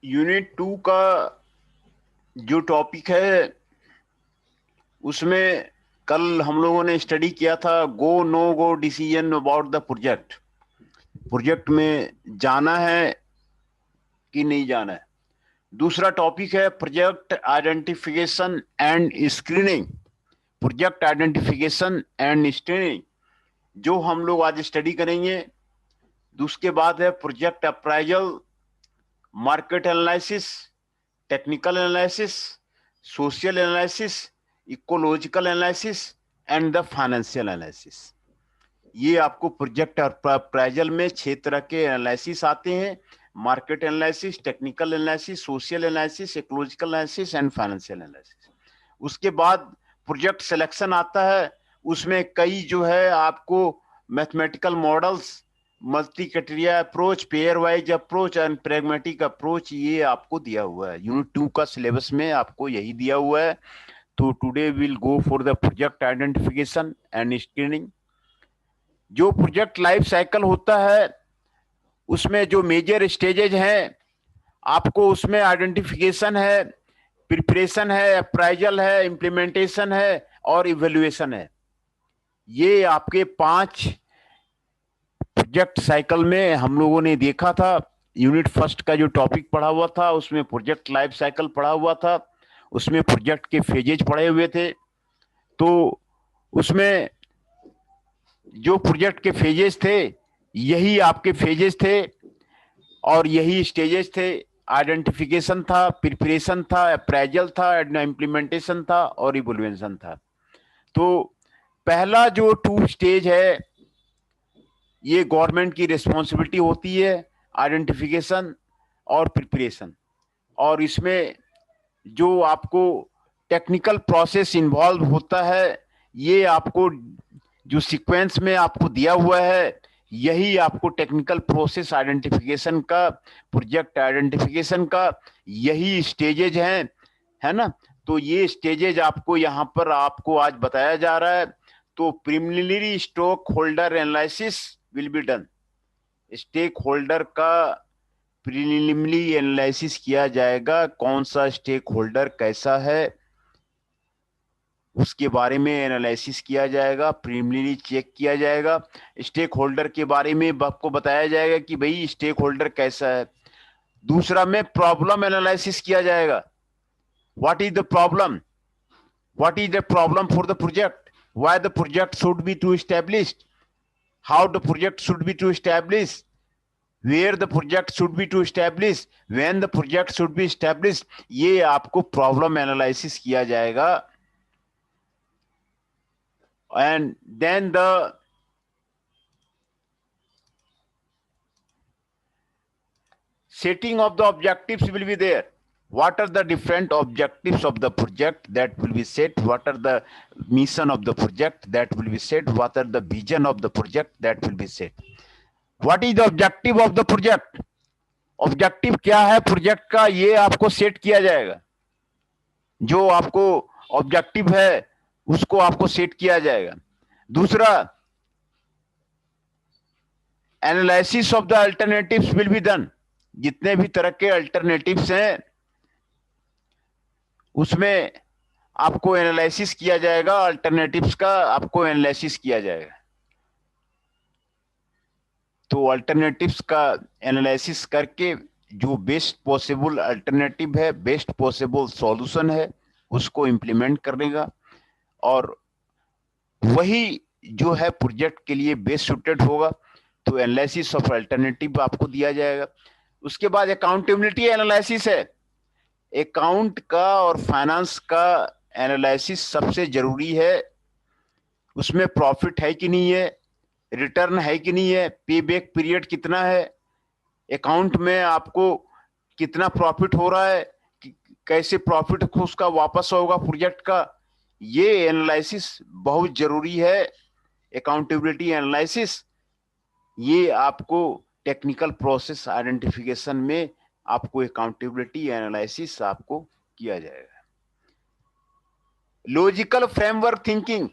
Unit 2 का जो topic है उसमें कल हम लोगों ने स्टडी किया था go no go decision about the project. Project में जाना है कि नहीं जाना है। दूसरा टॉपिक है project identification and screening. Project identification and screening जो हम लोग आज स्टडी करेंगे। उसके बाद है project appraisal, market analysis, technical analysis, social analysis, ecological analysis and the financial analysis. ये आपको प्रोजेक्ट अप्राइजल में 6 तरह के एनालिसिस आते हैं: market analysis, technical analysis, social analysis, ecological analysis and financial analysis. उसके बाद प्रोजेक्ट सिलेक्शन आता है। उसमें कई जो है आपको mathematical models, multi criteria approach, pair wise approach and pragmatic approach ये आपको दिया हुआ है। यूनिट 2 का सिलेबस में आपको यही दिया हुआ है। तो today will go for the project identification and screening. जो प्रोजेक्ट लाइफ साइकिल होता है उसमें जो मेजर स्टेजेज हैं आपको उसमें आइडेंटिफिकेशन है, प्रिपरेशन है, अप्राइजल है, इम्प्लीमेंटेशन है और इवेल्युएशन है। ये आपके 5 प्रोजेक्ट साइकिल में हम लोगों ने देखा था। यूनिट फर्स्ट का जो टॉपिक पढ़ा हुआ था उसमें प्रोजेक्ट लाइफ साइकिल पढ़ा हुआ था, उसमें प्रोजेक्ट के फेजेज पढ़े हुए थे। तो उसमें जो प्रोजेक्ट के फेजेस थे यही आपके फेजेस थे और यही स्टेजेस थे। आइडेंटिफिकेशन था, प्रिपरेशन था, अप्रेजल था, इम्प्लीमेंटेशन था और इवोल्यूशन था। तो पहला जो 2 स्टेज है ये गवर्नमेंट की रिस्पॉन्सिबिलिटी होती है, आइडेंटिफिकेशन और प्रिपरेशन। और इसमें जो आपको टेक्निकल प्रोसेस इन्वॉल्व होता है ये आपको जो सीक्वेंस में आपको दिया हुआ है यही आपको टेक्निकल प्रोसेस आइडेंटिफिकेशन का, प्रोजेक्ट आइडेंटिफिकेशन का यही स्टेजेज हैं, है ना। तो ये स्टेजेज आपको यहाँ पर आपको आज बताया जा रहा है। तो preliminary stock holder analysis will be done. Stake holder का प्रिलिमिनरी एनालिसिस किया जाएगा, कौन सा स्टेक होल्डर कैसा है उसके बारे में एनालिसिस किया जाएगा, प्रिलिमिनरी चेक किया जाएगा। स्टेक होल्डर के बारे में आपको बताया जाएगा कि भाई स्टेक होल्डर कैसा है। दूसरा में प्रॉब्लम एनालिसिस किया जाएगा। What is the problem, what is the problem for the project, why the project should be to established, how the project should be to establish, where the project should be to establish, when the project should be established। ये आपको problem analysis किया जाएगा। And then the setting of the objectives will be there। what are the different objectives of the project that will be set, what are the mission of the project that will be set, what are the vision of the project that will be set। what is the objective of the project, objective क्या है project का ये आपको set किया जाएगा। जो आपको objective है उसको आपको सेट किया जाएगा। दूसरा, analysis of the alternatives will be done. जितने भी तरह के अल्टरनेटिव्स हैं उसमें आपको एनालिसिस किया जाएगा, अल्टरनेटिव्स का आपको एनालिसिस किया जाएगा। तो अल्टरनेटिव्स का एनालिसिस करके जो बेस्ट पॉसिबल अल्टरनेटिव है, बेस्ट पॉसिबल सॉल्यूशन है उसको इंप्लीमेंट करेगा और वही जो है प्रोजेक्ट के लिए बेस्ट सूटेड होगा। तो एनालिसिस ऑफ अल्टरनेटिव आपको दिया जाएगा। उसके बाद अकाउंटेबिलिटी एनालिसिस है। अकाउंट का और फाइनेंस का एनालिसिस सबसे जरूरी है। उसमें प्रॉफिट है कि नहीं है, रिटर्न है कि नहीं है, पे बैक पीरियड कितना है, अकाउंट में आपको कितना प्रॉफिट हो रहा है, कैसे प्रॉफिट उसका वापस होगा प्रोजेक्ट का, ये एनालिसिस बहुत जरूरी है। अकाउंटेबिलिटी एनालिसिस ये आपको टेक्निकल प्रोसेस आइडेंटिफिकेशन में आपको अकाउंटेबिलिटी एनालिसिस आपको किया जाएगा। लॉजिकल फ्रेमवर्क थिंकिंग,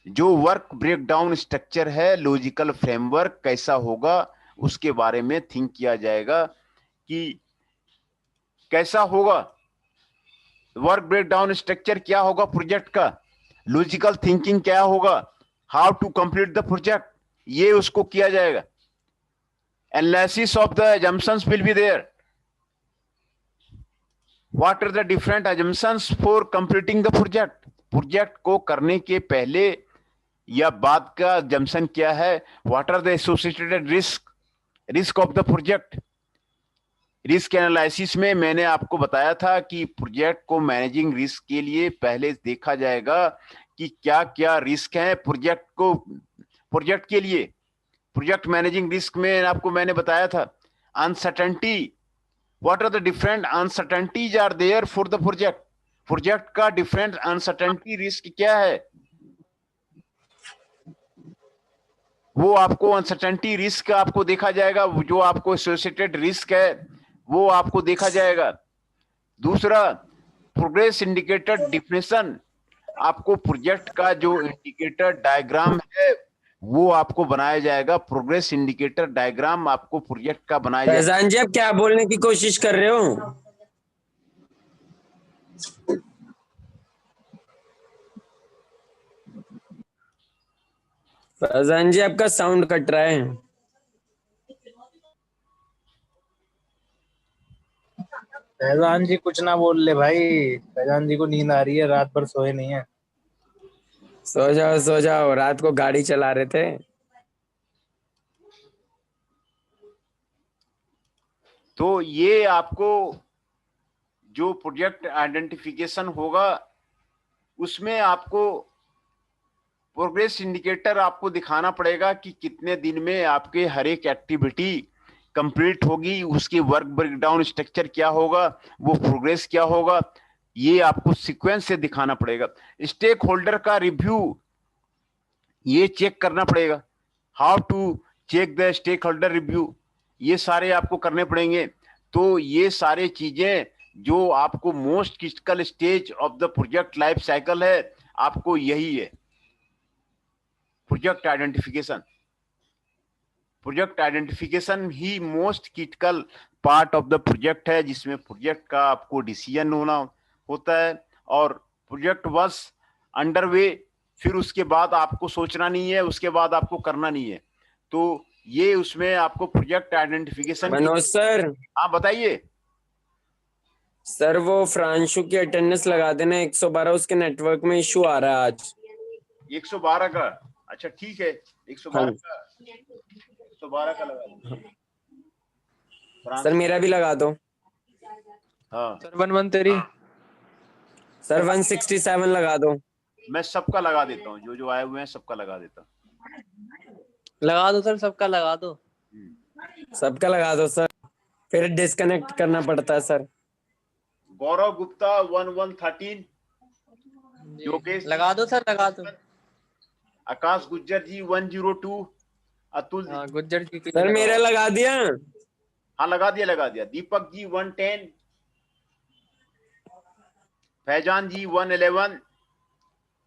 जो वर्क ब्रेकडाउन स्ट्रक्चर है, लॉजिकल फ्रेमवर्क कैसा होगा उसके बारे में थिंक किया जाएगा कि कैसा होगा वर्क ब्रेकडाउन स्ट्रक्चर, क्या होगा प्रोजेक्ट का, लॉजिकल थिंकिंग क्या होगा, how to complete the project, ये उसको किया जाएगा। Analysis of the assumptions will be there. What are the different assumptions for completing the project, project को करने के पहले या बाद का assumption क्या है, what are the associated risk, risk of the project. Risk analysis में मैंने आपको बताया था कि प्रोजेक्ट को मैनेजिंग रिस्क के लिए पहले देखा जाएगा कि क्या क्या रिस्क है प्रोजेक्ट को, प्रोजेक्ट के लिए। प्रोजेक्ट मैनेजिंग रिस्क में आपको मैंने बताया था uncertainty, what are the different uncertainties are there for the project. Project का डिफरेंट अनसर्टेनिटी रिस्क क्या है, वो आपको अनसर्टेनिटी रिस्क आपको देखा जाएगा। जो आपको एसोसिएटेड रिस्क है वो आपको देखा जाएगा। दूसरा, प्रोग्रेस इंडिकेटर डिफिनेशन, आपको प्रोजेक्ट का जो इंडिकेटर डायग्राम है वो आपको बनाया जाएगा। प्रोग्रेस इंडिकेटर डायग्राम आपको प्रोजेक्ट का बनाया जाएगा। फैजान जी, आप क्या बोलने की कोशिश कर रहे हो? फैजान जी, आपका साउंड कट रहा है। फैजान जी कुछ ना बोल ले भाई। फैजान जी को नींद आ रही है, रात भर सोए नहीं है। सो जाओ, रात को गाड़ी चला रहे थे। तो ये आपको जो प्रोजेक्ट आइडेंटिफिकेशन होगा उसमें आपको प्रोग्रेस इंडिकेटर आपको दिखाना पड़ेगा कि कितने दिन में आपके हर एक एक्टिविटी कंप्लीट होगी, उसकी वर्क ब्रेकडाउन स्ट्रक्चर क्या होगा, वो प्रोग्रेस क्या होगा, ये आपको सीक्वेंस से दिखाना पड़ेगा। स्टेक होल्डर का रिव्यू ये चेक करना पड़ेगा, how to check the stake holder review, ये सारे आपको करने पड़ेंगे। तो ये सारे चीजें जो आपको most critical stage of the project life cycle है, आपको यही है project identification. Project identification he most critical part of the project है, जिसमें प्रोजेक्ट का आपको डिसीजन होता है और प्रोजेक्ट बस अंडरवे, फिर उसके बाद आपको सोचना नहीं है, उसके बाद आपको करना नहीं है। तो ये उसमें आपको प्रोजेक्ट आइडेंटिफिकेशन मनोज सर, हाँ बताइए। सर वो फ्रांशु की अटेंडेंस लगा देना 112, उसके नेटवर्क में इशू आ रहा है आज। 112 का? अच्छा ठीक है, 112 हाँ का 112 का लगा दो। सर मेरा भी लगा दो। हाँ सर 113। सर 167 लगा दो। मैं सबका लगा देता हूँ, जो जो आए हुए हैं सबका लगा देता हूँ। लगा दो सर, सबका लगा दो। सबका लगा दो सर, फिर डिस्कनेक्ट करना पड़ता है सर। गौरव गुप्ता 1113, योगेश लगा दो सर, लगा दो। आकाश गुज्जर जी 102, अतुल जी गुज्जर जी की सर मेरा लगा दिया। हाँ लगा दिया। दीपक जी 110, फैजान जी 111।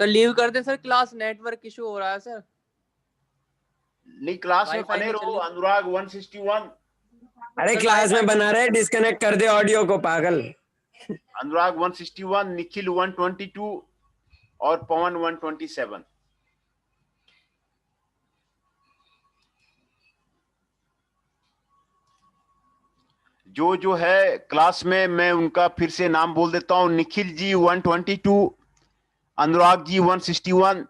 तो लीव कर दे सर, क्लास नेटवर्क इशू हो रहा है सर। नहीं क्लास में वाईफाई बने नहीं रहो। चल रही। अनुराग 161, अरे क्लास में बना रहे, डिस्कनेक्ट कर दे ऑडियो को पागल। अनुराग 161, निखिल 122 और पवन 127। जो है क्लास में, मैं उनका फिर से नाम बोल देता हूं। निखिल जी 122, अनुराग जी 161,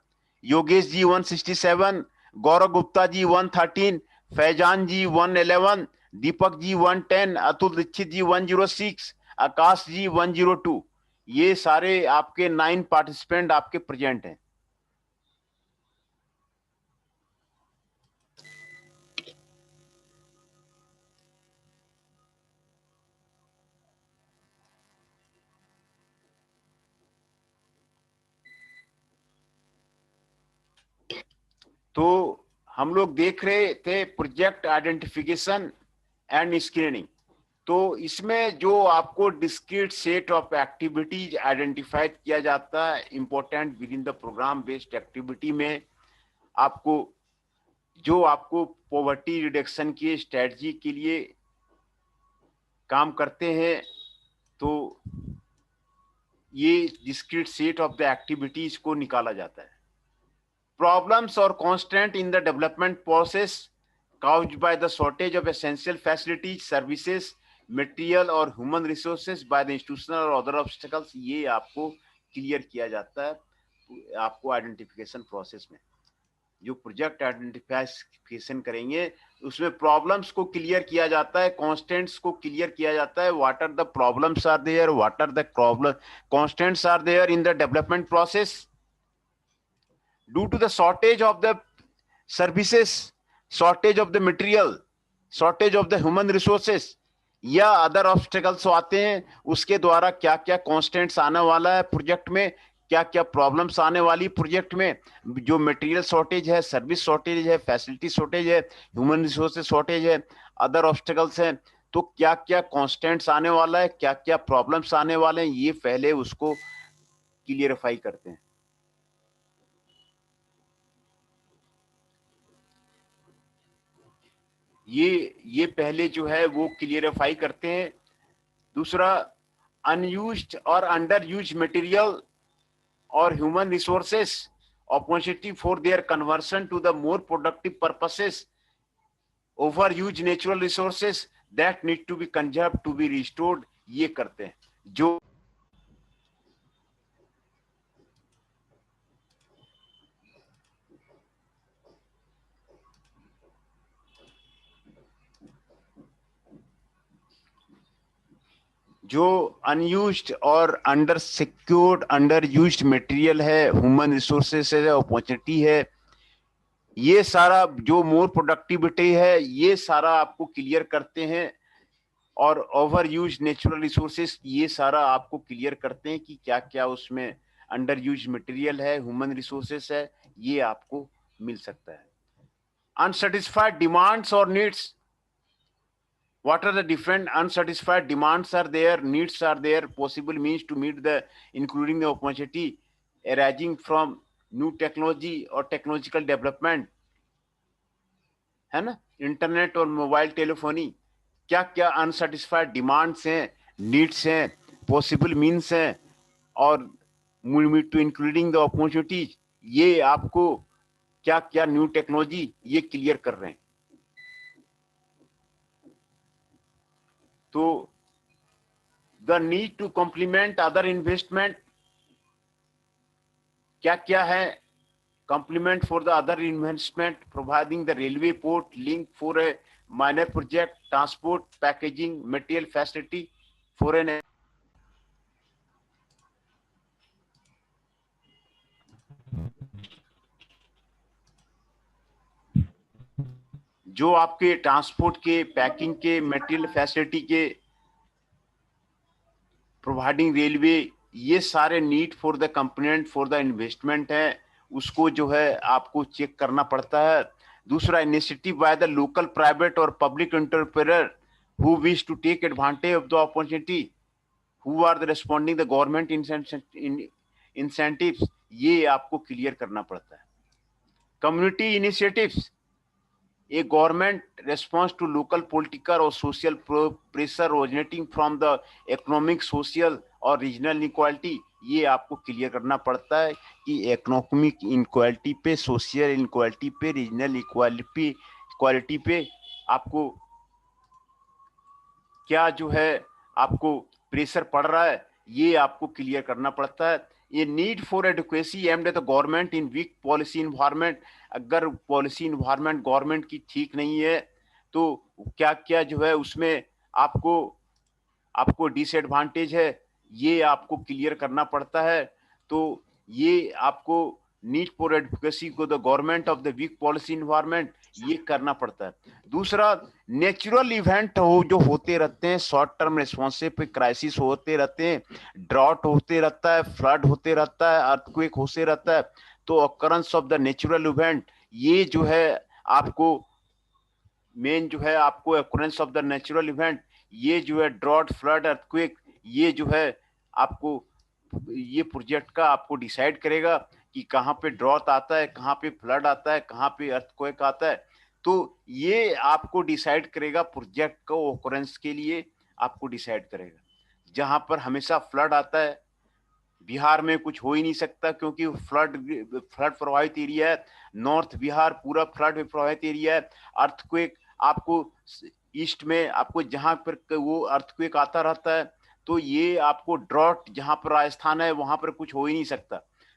योगेश जी 167, गौरव गुप्ता जी 113, फैजान जी 111, दीपक जी 110, अतुल दीक्षित जी 106, आकाश जी 102। ये सारे आपके 9 पार्टिसिपेंट आपके प्रेजेंट हैं। तो हम लोग देख रहे थे प्रोजेक्ट आइडेंटिफिकेशन एंड स्क्रीनिंग। तो इसमें जो आपको discrete set of activities identified किया जाता है important within the programme based activity में, आपको जो आपको पॉवर्टी रिडक्शन की स्ट्रेटजी के लिए काम करते हैं, तो ये discrete set of the activities को निकाला जाता है। Problems or constraint in the development process caused by the shortage of essential facilities, services, material और human resources by the institutional or other obstacles, ये आपको क्लियर किया जाता है आपको आइडेंटिफिकेशन प्रोसेस में। जो प्रोजेक्ट आइडेंटिफिकेशन करेंगे उसमें प्रॉब्लम्स को क्लियर किया जाता है, कॉन्स्टेंट्स को क्लियर किया जाता है। What are the problems are there, what are the problem constants are there in the development process due to the shortage of the services, shortage of the material, shortage of the human resources या other obstacles आते हैं, उसके द्वारा क्या क्या constants आने वाला है प्रोजेक्ट में, क्या क्या प्रॉब्लम्स आने वाली प्रोजेक्ट में। जो मटेरियल शॉर्टेज है, सर्विस शॉर्टेज है, फैसिलिटी शॉर्टेज है, ह्यूमन रिसोर्सेज शॉर्टेज है, अदर ऑब्स्टेकल्स हैं, तो क्या क्या कॉन्स्टेंट्स आने वाला है, क्या क्या प्रॉब्लम्स आने वाले हैं, ये पहले उसको क्लियरिफाई करते हैं। ये पहले जो है वो क्लियरिफाई करते हैं। दूसरा, अनयूज्ड और अंडर यूज मटेरियल और human resources opportunity for their conversion to the more productive purposes, over use natural resources that need to be conserve to be restored, ये करते हैं। जो अनयूज्ड और under secured underused material है, human resources है, opportunity है, ये सारा जो मोर प्रोडक्टिविटी है, ये सारा आपको क्लियर करते हैं। और ओवर यूज नेचुरल रिसोर्सेस, ये सारा आपको क्लियर करते हैं कि क्या क्या उसमें अंडर यूज मटेरियल है, ह्यूमन रिसोर्सेस है, ये आपको मिल सकता है। अनसेटिस्फाइड डिमांड्स और needs, what are the different unsatisfied demands are there, needs are there, possible means to meet the, including the opportunity arising from new technology or technological development, है ना, internet और mobile telephony, क्या क्या unsatisfied demands हैं, needs हैं, possible means हैं, और to including the opportunities, ये आपको क्या क्या न्यू टेक्नोलॉजी ये क्लियर कर रहे हैं। तो the need to complement other investment, क्या क्या है, complement for the other investment, providing the railway port link for a minor project, transport, packaging, material facility for an, जो आपके ट्रांसपोर्ट के, पैकिंग के, मटेरियल फैसिलिटी के, प्रोवाइडिंग रेलवे, ये सारे need for the component for the investment है, उसको जो है आपको चेक करना पड़ता है। दूसरा, initiative by the local private और public entrepreneur who wish to take advantage of the opportunity, who are the responding the government incentives, ये आपको क्लियर करना पड़ता है। Community initiatives, a government response to local political or social pressure originating from the economic, social और regional inequality, ये आपको clear करना पड़ता है कि इकोनॉमिक इनक्वालिटी पे, सोशल इनक्वालिटी पे, रीजनल इक्वालिटी पे आपको क्या जो है आपको प्रेशर पड़ रहा है, ये आपको क्लियर करना पड़ता है। ये need for advocacy aimed at the government in weak policy environment, अगर पॉलिसी इन्वायरमेंट गवर्नमेंट की ठीक नहीं है तो क्या क्या जो है उसमें आपको डिसएडवांटेज है, ये आपको क्लियर करना पड़ता है। तो ये आपको नीड फॉर एडवोकेसी को the government of the weak policy environment, ये करना पड़ता है। दूसरा, नेचुरल इवेंट जो होते रहते हैं, शॉर्ट टर्म रिस्पॉन्सिव पे क्राइसिस होते रहते हैं, ड्रॉट होते रहता है, फ्लड होते रहता है, अर्थक्वेक होते रहता है, तो occurrence of the natural event, ये जो है आपको मेन जो है आपको occurrence of the natural event, ये जो है ड्रॉट, फ्लड, अर्थक्वेक, ये जो है आपको ये प्रोजेक्ट का आपको डिसाइड करेगा कि कहाँ पे ड्रॉट आता है, कहाँ पे फ्लड आता है, कहाँ पे अर्थक्वेक आता है। तो ये आपको डिसाइड करेगा, प्रोजेक्ट को ओकरेंस के लिए आपको डिसाइड करेगा। जहां पर हमेशा फ्लड आता है, बिहार में कुछ हो ही नहीं सकता क्योंकि फ्लड प्रभावित एरिया है, नॉर्थ बिहार पूरा फ्लड प्रभावित एरिया है। अर्थक्वेक आपको ईस्ट में आपको जहां पर वो अर्थक्वेक आता रहता है, तो ये आपको ड्रॉट जहां पर राजस्थान है वहां पर कुछ हो ही नहीं सकता।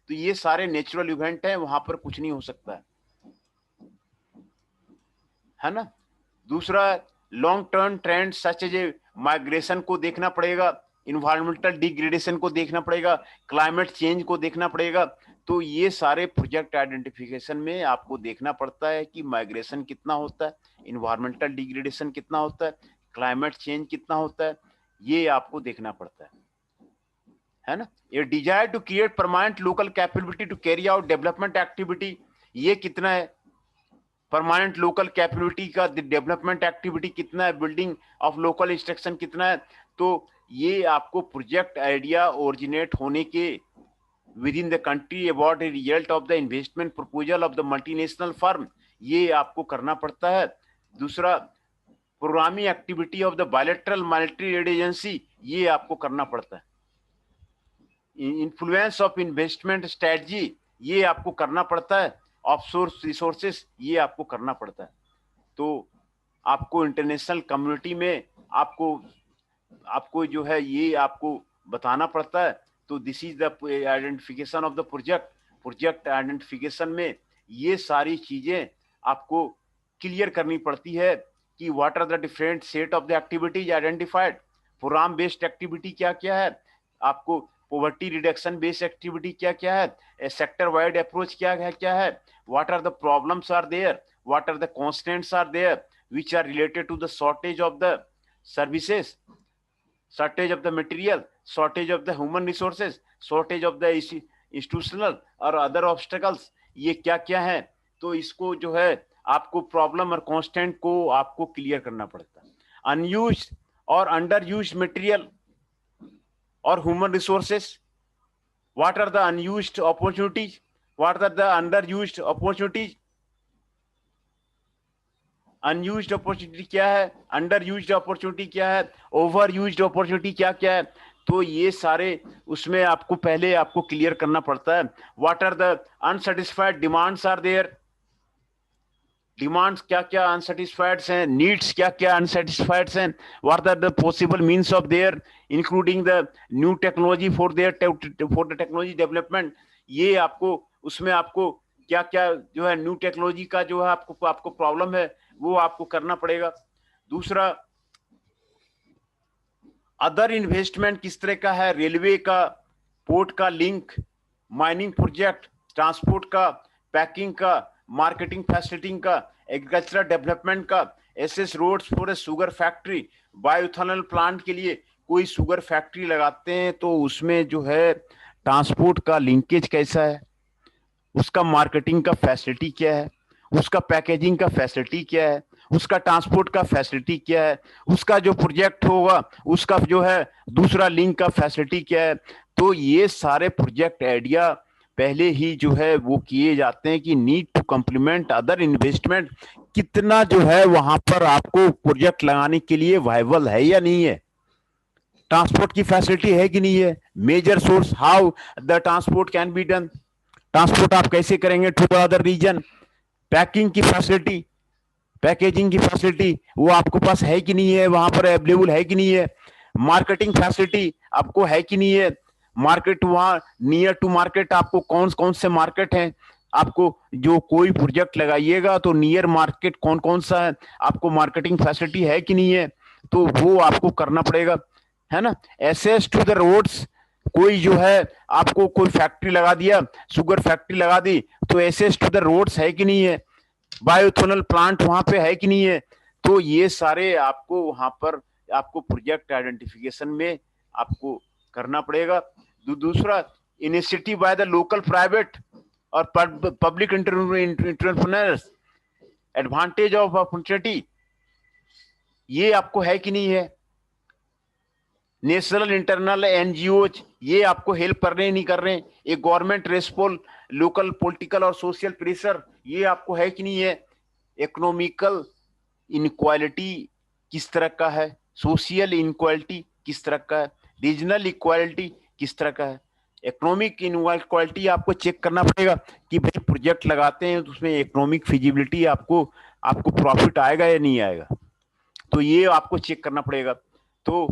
तो ये सारे नेचुरल इवेंट हैं, वहां पर कुछ नहीं हो सकता है ना। दूसरा, long term trend such as migration को देखना पड़ेगा, इन्वायरमेंटल डिग्रेडेशन को देखना पड़ेगा, क्लाइमेट चेंज को देखना पड़ेगा। तो ये सारे प्रोजेक्ट आइडेंटिफिकेशन में आपको देखना पड़ता है कि माइग्रेशन कितना होता है, इन्वायरमेंटल डिग्रेडेशन कितना होता है, क्लाइमेट चेंज कितना होता है, ये आपको देखना पड़ता है ना। ये desire to create permanent local capability to carry out development activity, ये कितना है, परमानेंट लोकल कैपेबिलिटी का डेवलपमेंट एक्टिविटी कितना है, बिल्डिंग ऑफ लोकल इंस्ट्रक्शन कितना है। तो ये आपको प्रोजेक्ट आइडिया ओरिजिनेट होने के with in the country about a result of the investment proposal of the multinational firm, ये आपको करना पड़ता है। दूसरा, programming activity of the bilateral monetary ad agency, ये आपको करना पड़ता है। इन्फ्लुएंस ऑफ इन्वेस्टमेंट स्ट्रेटजी, ये आपको करना पड़ता है। ऑफशोर रिसोर्सेस, ये आपको करना पड़ता है। तो आपको इंटरनेशनल कम्युनिटी में आपको आपको जो है ये आपको बताना पड़ता है। तो this is the identification of the project. Project identification में ये सारी चीजें आपको क्लियर करनी पड़ती है कि what are the different set of the activities identified. Programme based activity क्या क्या है, आपको पॉवर्टी रिडक्शन बेस्ड एक्टिविटी क्या क्या है, सेक्टर वाइड अप्रोच क्या है क्या है, what are the problems are there, what are the constants are there which are related to the shortage of the services, shortage of the material, shortage of the human resources, shortage of the institutional और other obstacles, ये क्या क्या है। तो इसको जो है आपको प्रॉब्लम और कांस्टेंट को आपको क्लियर करना पड़ता है। अनयूज्ड और अंडर यूज्ड मटेरियल और human resources, what are the unused opportunities, what are the underused opportunities. Unused opportunity क्या है, अंडर यूज्ड अपॉर्चुनिटी क्या है, ओवर यूज्ड अपॉर्चुनिटी क्या क्या है। तो ये सारे उसमें आपको पहले आपको क्लियर करना पड़ता है। What are the unsatisfied demands are there, demands क्या क्या अनसेटिस्फाइड हैं, नीड्स क्या क्या अनसेटिस्फाइड हैं, what are the possible means of their including the new technology for their for the technology development. ये आपको उसमें आपको क्या क्या जो है न्यू टेक्नोलॉजी का जो है आपको प्रॉब्लम है वो आपको करना पड़ेगा। दूसरा, अदर इन्वेस्टमेंट किस तरह का है, रेलवे का, पोर्ट का लिंक, माइनिंग प्रोजेक्ट, ट्रांसपोर्ट का, पैकिंग का, मार्केटिंग फैसिलिटी का, एग्रीकल्चरल डेवलपमेंट का, access roads for a sugar factory, bioethanol plant के लिए कोई शुगर फैक्ट्री लगाते हैं तो उसमें जो है ट्रांसपोर्ट का लिंकेज कैसा है, उसका मार्केटिंग का फैसिलिटी क्या है, उसका पैकेजिंग का फैसिलिटी क्या है, उसका ट्रांसपोर्ट का फैसिलिटी क्या है, उसका जो प्रोजेक्ट होगा उसका जो है दूसरा लिंक का फैसिलिटी क्या है। तो ये सारे प्रोजेक्ट आइडिया पहले ही जो है वो किए जाते हैं कि need to complement other investment, कितना जो है वहां पर आपको प्रोजेक्ट लगाने के लिए वायबल है या नहीं है, ट्रांसपोर्ट की फैसिलिटी है कि नहीं है, major source how the transport can be done, transport आप कैसे करेंगे to the other region, packing की फैसिलिटी, पैकेजिंग की फैसिलिटी वो आपके पास है कि नहीं है, वहां पर अवेलेबल है कि नहीं है, मार्केटिंग फैसिलिटी आपको है कि नहीं है, मार्केट वहां नियर टू मार्केट आपको कौन कौन से मार्केट हैं, आपको जो कोई प्रोजेक्ट लगाइएगा तो नियर मार्केट कौन कौन सा है, आपको मार्केटिंग फैसिलिटी है कि नहीं है, तो वो आपको करना पड़ेगा, है ना। एसेस टू द रोड्स, कोई जो है आपको कोई फैक्ट्री लगा दिया, शुगर फैक्ट्री लगा दी तो एसेस टू द रोड्स है कि नहीं है, बायोइथेनॉल प्लांट वहां पे है कि नहीं है। तो ये सारे आपको वहां पर आपको प्रोजेक्ट आइडेंटिफिकेशन में आपको करना पड़ेगा। दूसरा, initiative by the local private और public entrepreneurs, advantage of opportunity, ये आपको है कि नहीं है, नेशनल इंटरनल एनजीओज ये आपको हेल्प कर रहे हैं नहीं कर रहे हैं, एक गवर्नमेंट रेस्पॉन्स, लोकल पॉलिटिकल और सोशल प्रेशर ये आपको है कि नहीं है, इकोनॉमिकल इनक्वालिटी किस तरह का है, सोशल इनक्वालिटी किस तरह का है, रीजनल इक्वालिटी किस तरह का है, इकोनॉमिक इनक्वालिटी आपको चेक करना पड़ेगा कि भाई प्रोजेक्ट लगाते हैं तो उसमें इकोनॉमिक फिजिबिलिटी आपको प्रॉफिट आएगा या नहीं आएगा, तो ये आपको चेक करना पड़ेगा। तो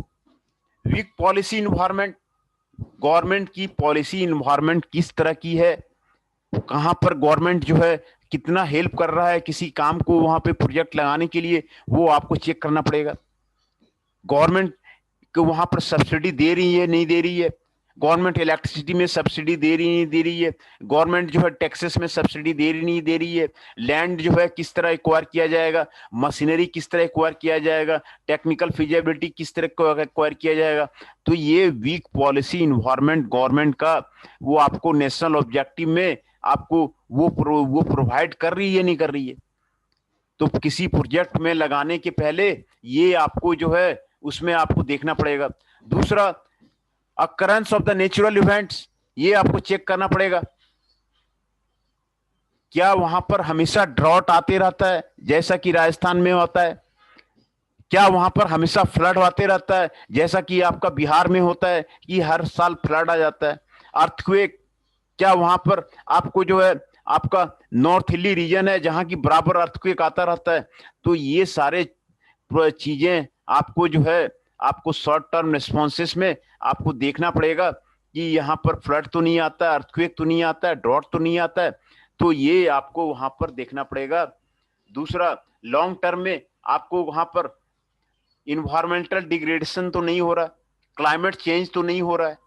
वीक पॉलिसी इन्वायरमेंट, गवर्नमेंट की पॉलिसी इन्वायरमेंट किस तरह की है, कहां पर गवर्नमेंट जो है कितना हेल्प कर रहा है किसी काम को वहां पे प्रोजेक्ट लगाने के लिए, वो आपको चेक करना पड़ेगा। गवर्नमेंट को वहां पर सब्सिडी दे रही है नहीं दे रही है, गवर्नमेंट इलेक्ट्रिसिटी में सब्सिडी दे रही नहीं दे रही है, गवर्नमेंट जो है टैक्सेस में सब्सिडी दे रही नहीं दे रही है, लैंड जो है किस तरह एक्वायर किया जाएगा, मशीनरी किस तरह एक्वायर किया जाएगा, टेक्निकल फिजिबिलिटी किस तरह एक्वायर किया जाएगा। तो ये वीक पॉलिसी इन्वायरमेंट गवर्नमेंट का वो आपको नेशनल ऑब्जेक्टिव में आपको वो प्रोवाइड कर रही है नहीं कर रही है। तो किसी प्रोजेक्ट में लगाने के पहले ये आपको जो है उसमें आपको देखना पड़ेगा। दूसरा, occurrence of the natural events, ये आपको चेक करना पड़ेगा, क्या वहां पर हमेशा ड्रॉट आते रहता है जैसा कि राजस्थान में होता है, क्या वहां पर हमेशा फ्लड आते रहता है जैसा कि आपका बिहार में होता है कि हर साल फ्लड आ जाता है, अर्थक्वेक, क्या वहां पर आपको जो है आपका नॉर्थ हिली रीजन है जहां की बराबर अर्थक्वेक आता रहता है। तो ये सारे चीजें आपको जो है आपको शॉर्ट टर्म रिस्पॉन्सेस में आपको देखना पड़ेगा कि यहाँ पर फ्लड तो नहीं आता, अर्थक्वेक तो नहीं आता है, ड्रॉट तो नहीं आता है, तो ये आपको वहां पर देखना पड़ेगा। दूसरा, लॉन्ग टर्म में आपको वहां पर इन्वायरमेंटल डिग्रेडेशन तो नहीं हो रहा, क्लाइमेट चेंज तो नहीं हो रहा है,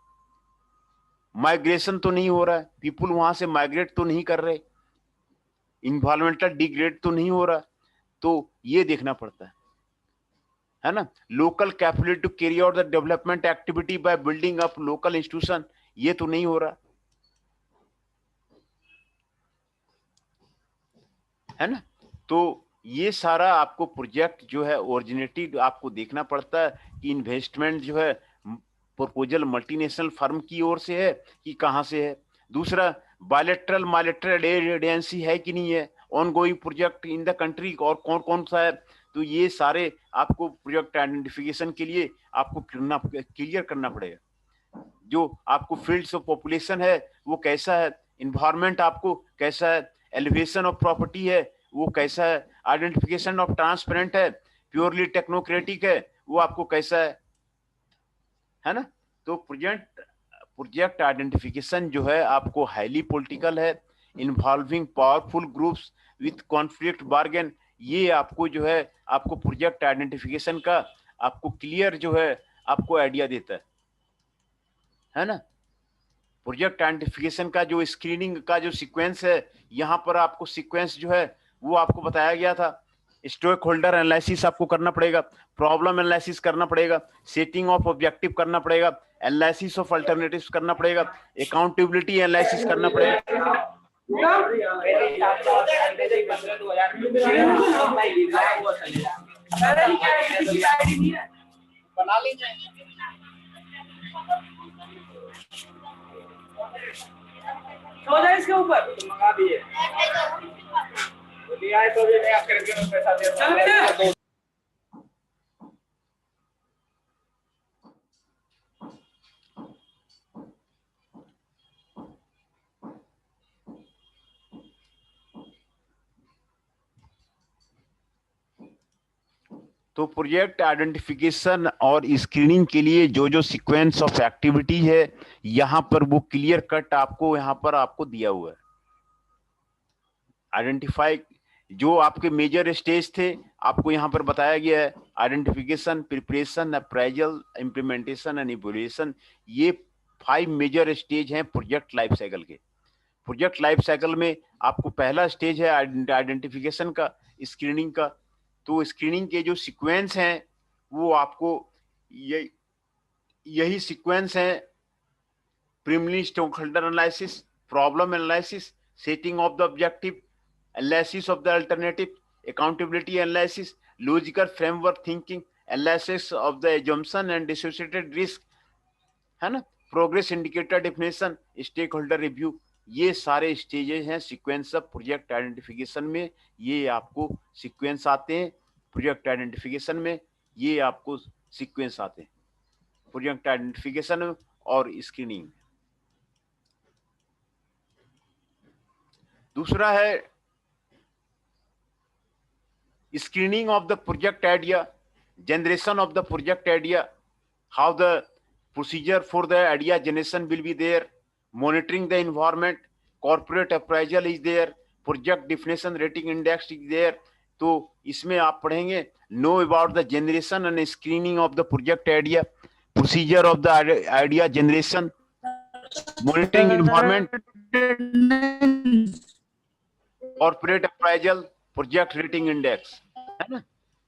माइग्रेशन तो नहीं हो रहा है, पीपुल वहां से माइग्रेट तो नहीं कर रहे, इन्वायरमेंटल डिग्रेड तो नहीं हो रहा, तो ये देखना पड़ता है ना। Local capability to carry out the development activity by building up local institution, ये तो नहीं हो रहा है ना। तो ये सारा आपको प्रोजेक्ट जो है ओरिजिनेटिव आपको देखना पड़ता है कि इन्वेस्टमेंट जो है प्रपोजल मल्टीनेशनल फर्म की ओर से है कि कहां से है। दूसरा, बायलैटरल माइलेटरल एजेंसी है कि नहीं है, on going project in the country और कौन कौन सा है। तो ये सारे आपको प्रोजेक्ट आइडेंटिफिकेशन के लिए आपको क्लियर करना पड़ेगा। जो आपको फील्ड्स ऑफ पॉपुलेशन है वो कैसा है, इन्वायरमेंट आपको कैसा है, एलिवेशन ऑफ प्रॉपर्टी है वो कैसा है, आइडेंटिफिकेशन ऑफ ट्रांसपेरेंट है, प्योरली टेक्नोक्रेटिक है वो आपको कैसा है ना। तो प्रोजेक्ट आइडेंटिफिकेशन जो है आपको हाईली पॉलिटिकल है, involving powerful groups with conflict bargain, ये आपको जो है आपको प्रोजेक्ट आइडेंटिफिकेशन का आपको क्लियर जो है आपको आइडिया देता है ना। प्रोजेक्ट आइडेंटिफिकेशन का जो स्क्रीनिंग का जो सीक्वेंस है, यहाँ पर आपको सीक्वेंस जो है वो आपको बताया गया था। स्टेक होल्डर एनालिसिस आपको करना पड़ेगा, प्रॉब्लम एनालिसिस करना पड़ेगा, सेटिंग ऑफ ऑब्जेक्टिव करना पड़ेगा, एनालिसिस ऑफ अल्टरनेटिव्स करना पड़ेगा, अकाउंटेबिलिटी एनालिसिस करना पड़ेगा। बना लीजिए। 14 इसके ऊपर तो मंगा दिए, लिया है तो भी नहीं आप करके पैसा दे चल। तो प्रोजेक्ट आइडेंटिफिकेशन और स्क्रीनिंग के लिए जो जो सीक्वेंस ऑफ एक्टिविटी है यहाँ पर वो क्लियर कट आपको यहाँ पर आपको दिया हुआ है। आइडेंटिफाई जो आपके मेजर स्टेज थे आपको यहाँ पर बताया गया है, identification, preparation, appraisal, implementation and evaluation, ये 5 मेजर स्टेज हैं प्रोजेक्ट लाइफ साइकिल के। प्रोजेक्ट लाइफ साइकिल में आपको पहला स्टेज है आइडेंटिफिकेशन का, स्क्रीनिंग का। तो स्क्रीनिंग के जो सीक्वेंस हैं वो आपको यही सीक्वेंस हैं, preliminary stakeholder analysis, problem analysis, setting of the objective, analysis of the alternative, accountability analysis, logical framework thinking, analysis of the assumption and associated risk, है ना, progress indicator definition, stake holder review. ये सारे stages हैं sequence of project identification में। ये आपको sequence आते हैं प्रोजेक्ट आइडेंटिफिकेशन में, ये आपको सीक्वेंस आते हैं प्रोजेक्ट आइडेंटिफिकेशन और स्क्रीनिंग। दूसरा है screening of the project idea, generation of the project idea, how the procedure for the idea generation will be there, monitoring the environment, corporate appraisal is there, project definition rating index is there। तो इसमें आप पढ़ेंगे know about the generation and screening of the project idea, procedure of the idea generation, monitoring environment, corporate appraisal, project rating index, है ना।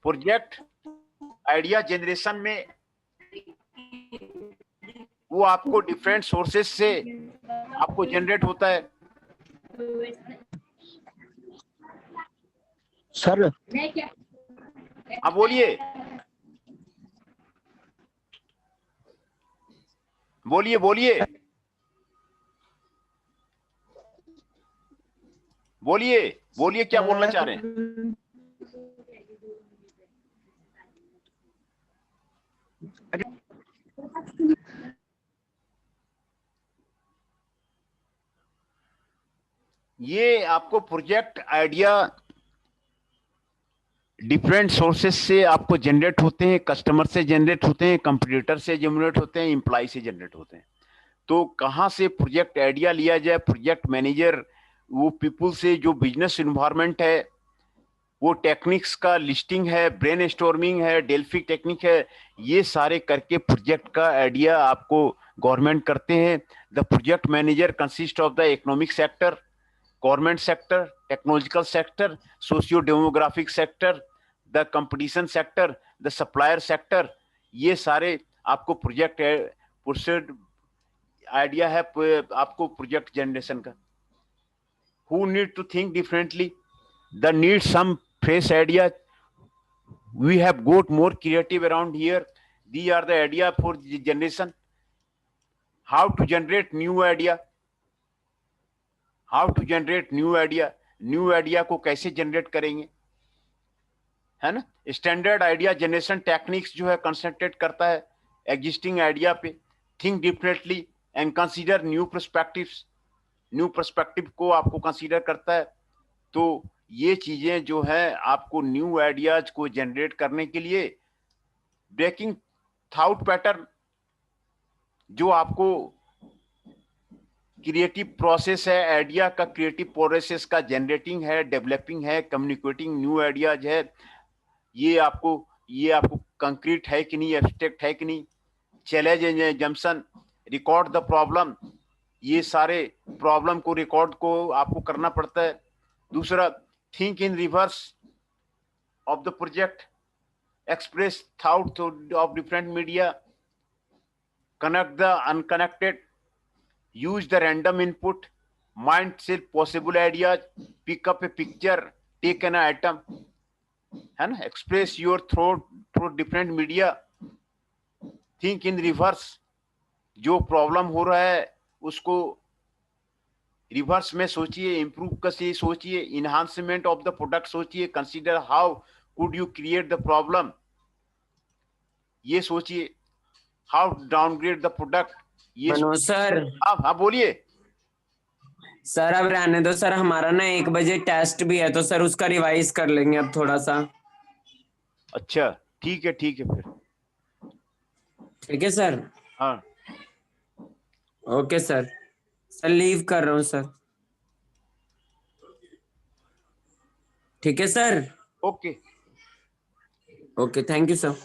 Project idea generation में वो आपको different sources से आपको जनरेट होता है। सर हाँ बोलिए बोलिए बोलिए बोलिए बोलिए, क्या बोलना चाह रहे हैं। ये आपको प्रोजेक्ट आइडिया डिफरेंट सोर्सेस से आपको जनरेट होते हैं, कस्टमर से जनरेट होते हैं, कंपटीटर से जनरेट होते हैं, एम्प्लॉय से जनरेट होते हैं। तो कहाँ से प्रोजेक्ट आइडिया लिया जाए, प्रोजेक्ट मैनेजर वो पीपुल से, जो बिजनेस इन्वायरमेंट है, वो टेक्निक्स का लिस्टिंग है, ब्रेन स्टॉर्मिंग है, डेल्फी टेक्निक है, ये सारे करके प्रोजेक्ट का आइडिया आपको गवर्नमेंट करते हैं। The project manager consist of the economic sector, government sector, technological sector, socio demographic sector, the competition sector, the supplier sector, ये सारे आपको प्रोजेक्ट आइडिया है आपको प्रोजेक्ट जनरेशन का। Who need to think differently, the need some fresh idea. We have got more creative around here. These are the idea for the generation. How to generate new idea, how to generate new idea, new idea को कैसे generate करेंगे, है ना। Standard idea generation techniques जो है concentrate करता है existing idea पे। Think differently and consider new perspectives, new perspective को आपको कंसीडर करता है। तो ये चीजें जो है आपको न्यू आइडियाज को जनरेट करने के लिए ब्रेकिंग थॉट पैटर्न, जो आपको क्रिएटिव प्रोसेस है, आइडिया का क्रिएटिव प्रोसेस का जनरेटिंग है, डेवलपिंग है, कम्युनिकेटिंग न्यू आइडियाज है, ये आपको कंक्रीट है कि नहीं, एब्स्ट्रैक्ट है कि नहीं, challenge and जम्पशन, record the problem, ये सारे प्रॉब्लम को रिकॉर्ड को आपको करना पड़ता है। दूसरा, think in reverse of the project, express thought of different media, connect the unconnected, use the random input, mind self possible ideas, pick up a picture, take an item, है ना, express your thought through different media, think in reverse, जो problem हो रहा है उसको reverse में सोचिए, improve कैसे सोचिए, इनहांसमेंट ऑफ द प्रोडक्ट सोचिए, consider how could you create the problem, ये सोचिए, हाउ डाउनग्रेड द प्रोडक्ट, ये मनोज सर। हाँ बोलिए सर अब रहने दो सर, हमारा ना 1 बजे टेस्ट भी है, तो सर उसका रिवाइज कर लेंगे अब थोड़ा सा। अच्छा ठीक है फिर। ठीक है सर। हाँ ओके सर, सर लीव कर रहा हूँ सर। ठीक है sir. Okay. Okay, thank you sir.